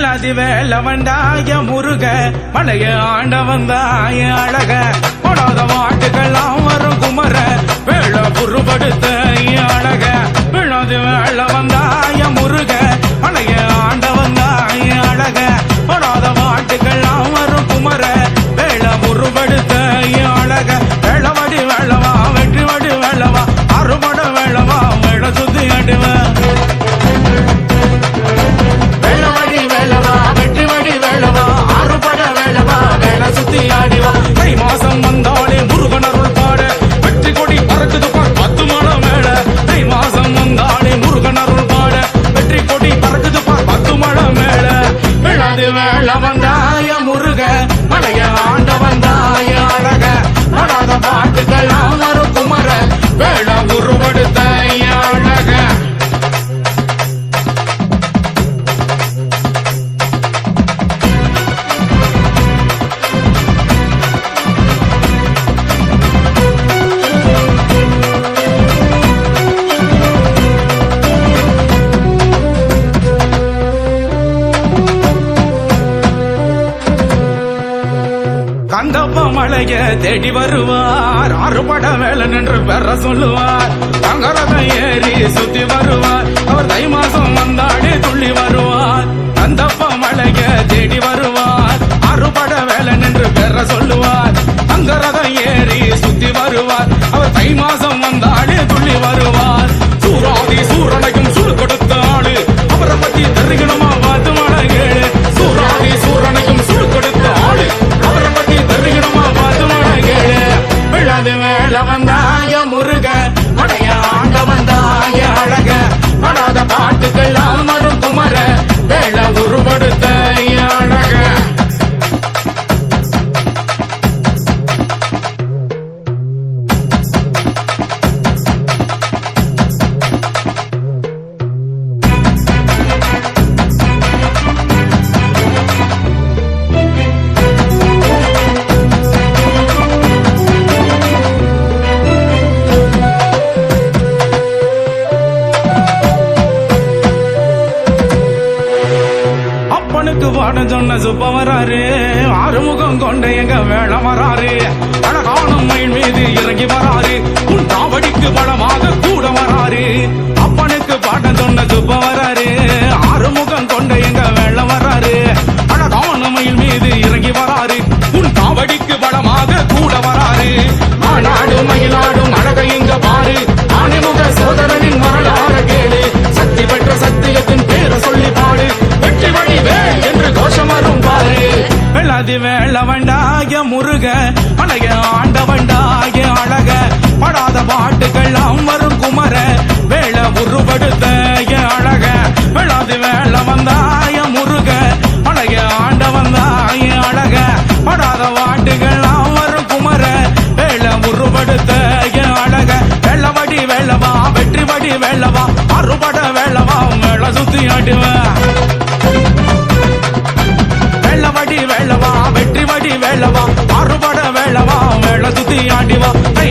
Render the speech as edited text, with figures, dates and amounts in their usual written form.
வெள்ளாதி வேலை வந்தாய முருக மலைய ஆண்ட வந்தாய அழக போடாத வாட்டுக்கெல்லாம் வரும் குமர வேலை புருபடுத்த அழக வெள்ளாதி வேலை வந்தாய முருக மலைய ஆண்ட வந்தாய அழக போடாத வாட்டுக்கெல்லாம் வரும் குமர வேலை புருபடுத்த அழக வேளவடி வேளவா வெற்றி வடி வேளவா அறுபட வேளவா வேலை சுத்தி அடிவன் சுத்தி ஆடிவா தை மாசம் வந்தாலே முருகனருள் பாட வெற்றி கொடி பறக்குது பார் 10 மணம் மேல தை மாசம் வந்தாலே முருகனருள் பாட வெற்றி கொடி பறக்குது பார் 10 மணம் மேல விழாது வேள வந்தாய முருக மலைய ஆண்ட வந்தாய அழக படாத பாட்டுக்கெல்லாம் வரும் குமர வேள உருவெடுத்த அழக கந்தப்ப மலைய தேடி வருவார் ஆறுபட வேலை நின்று பெற சொல்லுவார் தங்கரதை ஏறி சுத்தி வருவார் அவர் தை மாசம் வந்தாடி துள்ளி வருவார் கந்தப்ப மலைய தேடி வருவார் ஆறுபட வேலை நின்று பெற சொல்லுவார் தங்கரதை ஏறி சுத்தி வருவார் அவர் தை மாசம் வந்தாடி துள்ளி வருவார் சூராதி சூரனையும் சுடு கொடுத்த ஆளு அவரை பத்தி தெரிகணுமா பார்த்து மழை கேளு சூராதி சூரனையும் சுடு கொடுத்த ஆளு அவரை பத்தி தெரிகணுமா பார்த்து மழை கேளு விழாது வேள வந்தாய முருக மலைய ஆண்ட வந்தாய அழக படாத பாட்டுக்கெல்லாம் வரும் குமர வேள உருவெடுத்த அழக பாடம் சொன்ன சுப்ப வராரு ஆறுமுகம் கொண்ட எங்க வேள வராரு அழகானும் மயில் மீது இறங்கி வராரு உன் தாவடிக்கு பலமாக கூட வராரு அப்பனுக்கு பாடம் சொன்ன சுப்ப வராரு ஆறுமுகம் கொண்ட எங்க வேள வராரு அழகானும் மயில் மீது இறங்கி வராரு உன் தாவடிக்கு பலமாக கூட வராரு ஆனாடு மயிலாடும் அழக இங்க பாரு ஆணைமுக சோதரனின் வரலாறு கேளு சக்தி பெற்ற சத்தியத்தின் பேரை சொல்லி பாடு வெற்றி வழி வேள் என்று கோஷம் வரும் பாரு வெள்ளாதி வேள வண்டாய முருக மலைய ஆண்ட வண்டாய அழக படாத பாட்டுக்கெல்லாம் வரும் குமர வேள உருவெடுத்த அழக வெள்ளாதி வேள வந்தாய முருக மலைய ஆண்ட வந்தாய அழக படாத பாட்டுக்கெல்லாம் வரும் குமர வேள உருவெடுத்த அழக வெள்ளவடி வேளவா வெற்றி வடி வேளவா அறுபட வேளவா மேள சுத்தி ஆடுவேன் வெள்ளவடி வேளவா வெற்றி வடி வேளவா அறுபட வேளவா மேள சுத்தி ஆடிவா தை